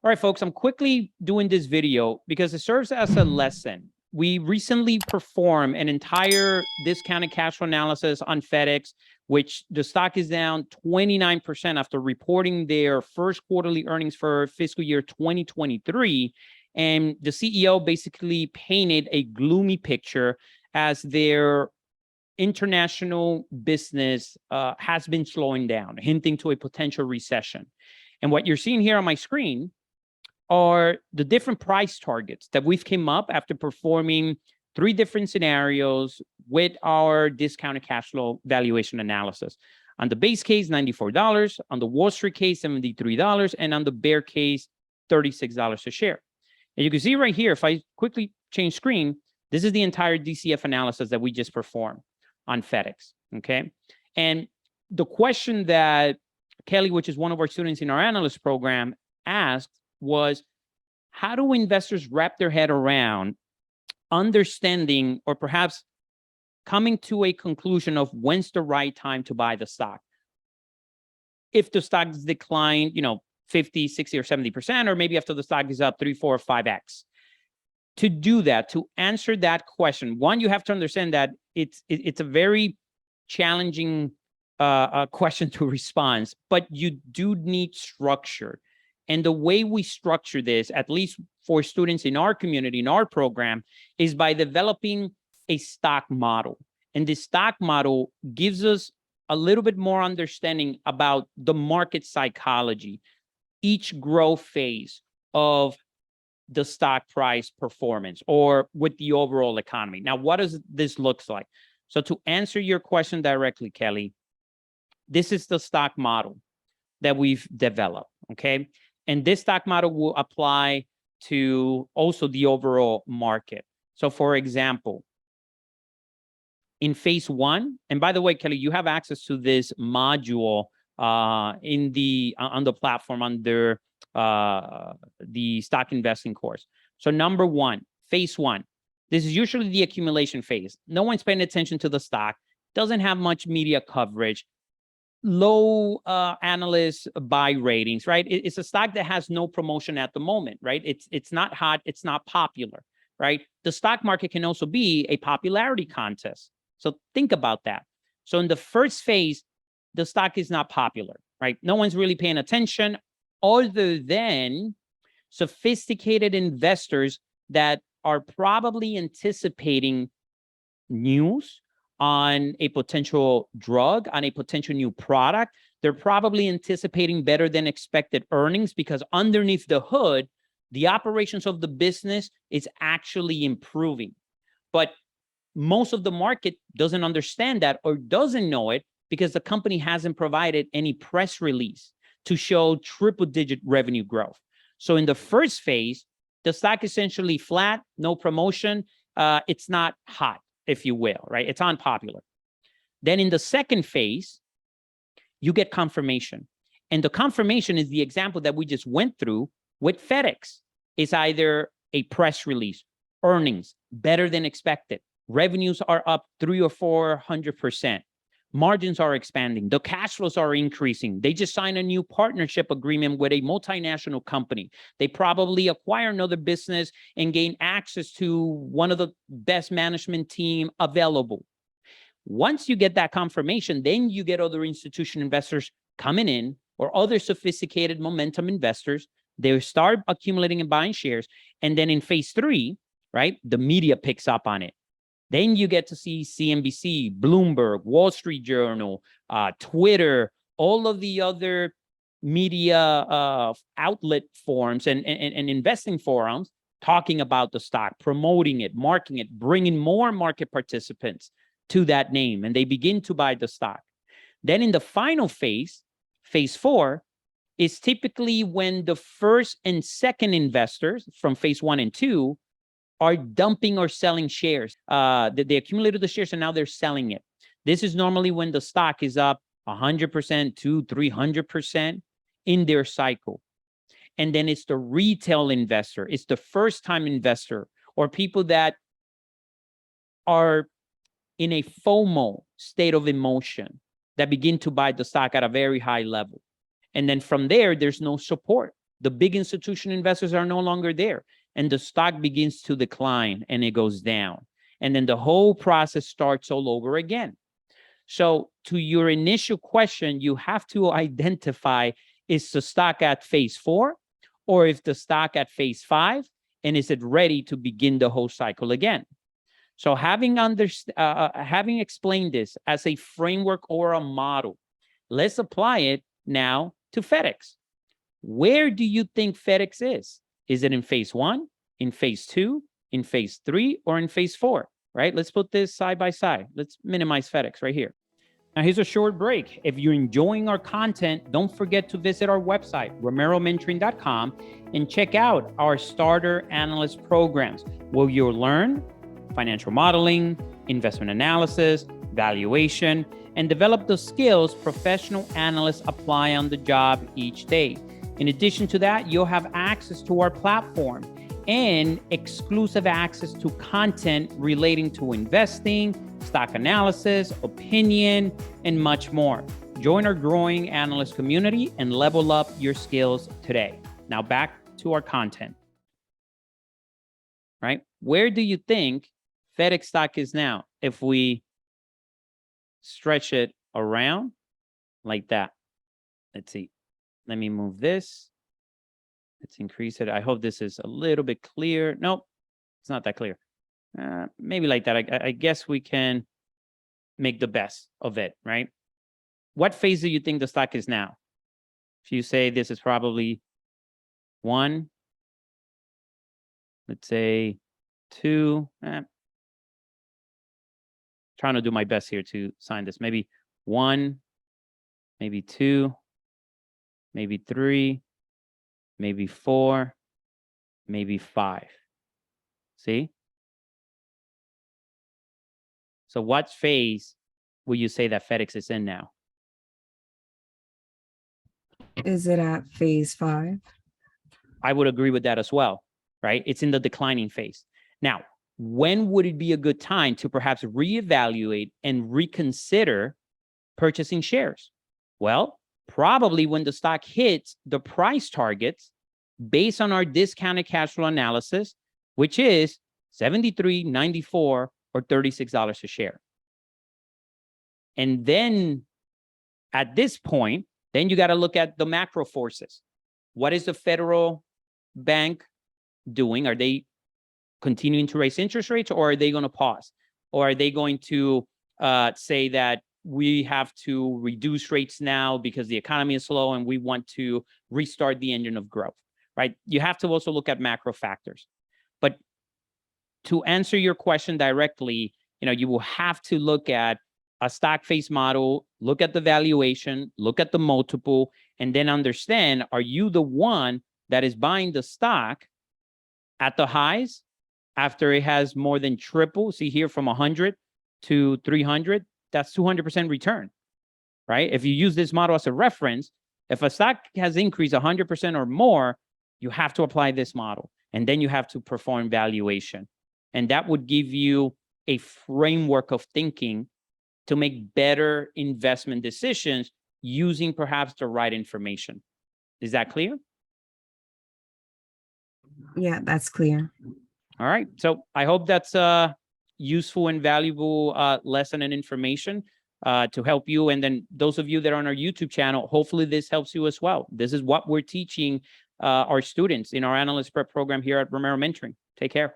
All right, folks, I'm quickly doing this video because it serves as a lesson. We recently performed an entire discounted cash flow analysis on FedEx, which the stock is down 29% after reporting their first quarterly earnings for fiscal year 2023. And the CEO basically painted a gloomy picture as their international business has been slowing down, hinting to a potential recession. And what you're seeing here on my screen are the different price targets that we've came up after performing 3 different scenarios with our discounted cash flow valuation analysis. On the base case, $94, on the Wall Street case, $73, and on the bear case, $36 a share. And you can see right here, if I quickly change screen, this is the entire DCF analysis that we just performed on FedEx, okay? And the question that Kelly, which is one of our students in our analyst program, asked was, how do investors wrap their head around understanding or perhaps coming to a conclusion of when's the right time to buy the stock? If the stock is declined, 50, 60, or 70%, or maybe after the stock is up 3, 4, or 5x. To do that, to answer that question, one, you have to understand that it's a very challenging question to respond, but you do need structure. And the way we structure this, at least for students in our community, in our program, is by developing a stock model. And the stock model gives us a little bit more understanding about the market psychology, each growth phase of the stock price performance or with the overall economy. Now, what does this look like? So to answer your question directly, Kelly, this is the stock model that we've developed, okay? And this stock model will apply to also the overall market. So for example, in phase 1, and by the way, Kelly, you have access to this module on the platform under the stock investing course. So number 1, phase 1, this is usually the accumulation phase. No one's paying attention to the stock, doesn't have much media coverage, low analyst buy ratings, right? It's a stock that has no promotion at the moment, right? It's not hot, it's not popular, right? The stock market can also be a popularity contest. So think about that. So in the first phase, the stock is not popular, right? No one's really paying attention other than sophisticated investors that are probably anticipating news on a potential drug, on a potential new product. They're probably anticipating better than expected earnings because underneath the hood, the operations of the business is actually improving. But most of the market doesn't understand that or doesn't know it because the company hasn't provided any press release to show triple-digit revenue growth. So in the first phase, the stock essentially flat, no promotion. It's not hot, if you will, right? It's unpopular. Then in the second phase, you get confirmation. And the confirmation is the example that we just went through with FedEx. It's either a press release, earnings, better than expected. Revenues are up 300 or 400%. Margins are expanding. The cash flows are increasing. They just signed a new partnership agreement with a multinational company. They probably acquire another business and gain access to one of the best management team available. Once you get that confirmation, then you get other institutional investors coming in or other sophisticated momentum investors. They start accumulating and buying shares. And then in phase 3, right, the media picks up on it. Then you get to see CNBC, Bloomberg, Wall Street Journal, Twitter, all of the other media outlet forums and investing forums talking about the stock, promoting it, marketing it, bringing more market participants to that name, and they begin to buy the stock. Then in the final phase, phase 4, is typically when the first and second investors from phase 1 and 2 are dumping or selling shares. They accumulated the shares and now they're selling it. This is normally when the stock is up 100% to 300% in their cycle. And then it's the retail investor. It's the first-time investor or people that are in a FOMO state of emotion that begin to buy the stock at a very high level. And then from there, there's no support. The big institutional investors are no longer there, and the stock begins to decline and it goes down. And then the whole process starts all over again. So to your initial question, you have to identify, is the stock at phase 4 or if the stock at phase 5, and is it ready to begin the whole cycle again? So having explained this as a framework or a model, let's apply it now to FedEx. Where do you think FedEx is? Is it in phase 1, in phase 2, in phase 3, or in phase 4? Right? Let's put this side by side. Let's minimize FedEx right here. Now, here's a short break. If you're enjoying our content, don't forget to visit our website, romeromentoring.com, and check out our starter analyst programs, where you'll learn financial modeling, investment analysis, valuation, and develop the skills professional analysts apply on the job each day. In addition to that, you'll have access to our platform and exclusive access to content relating to investing, stock analysis, opinion, and much more. Join our growing analyst community and level up your skills today. Now back to our content. Right? Where do you think FedEx stock is now if we stretch it around like that? Let's see. Let me move this. Let's increase it. I hope this is a little bit clear. Nope, it's not that clear. Maybe like that. I guess we can make the best of it, right? What phase do you think the stock is now? If you say this is probably 1, let's say 2. Trying to do my best here to sign this. Maybe 1, maybe 2, maybe 3, maybe 4, maybe 5. See? So what phase will you say that FedEx is in now? Is it at phase 5? I would agree with that as well, right? It's in the declining phase. Now, when would it be a good time to perhaps reevaluate and reconsider purchasing shares? Well, probably when the stock hits the price targets based on our discounted cash flow analysis, which is $73, $94, or $36 a share. And then at this point, then you got to look at the macro forces. What is the federal bank doing? Are they continuing to raise interest rates, or are they going to pause? Or are they going to say that we have to reduce rates now because the economy is slow and we want to restart the engine of growth, right? You have to also look at macro factors. But to answer your question directly, you will have to look at a stock phase model, look at the valuation, look at the multiple, and then understand, are you the one that is buying the stock at the highs after it has more than triple? See here, from 100 to 300, that's 200% return, right? If you use this model as a reference, if a stock has increased 100% or more, you have to apply this model, and then you have to perform valuation. And that would give you a framework of thinking to make better investment decisions using perhaps the right information. Is that clear? Yeah, that's clear. All right. So I hope that's a useful and valuable lesson and information to help you. And then those of you that are on our YouTube channel, hopefully this helps you as well. This is what we're teaching our students in our Analyst Prep program here at Romero Mentoring. Take care.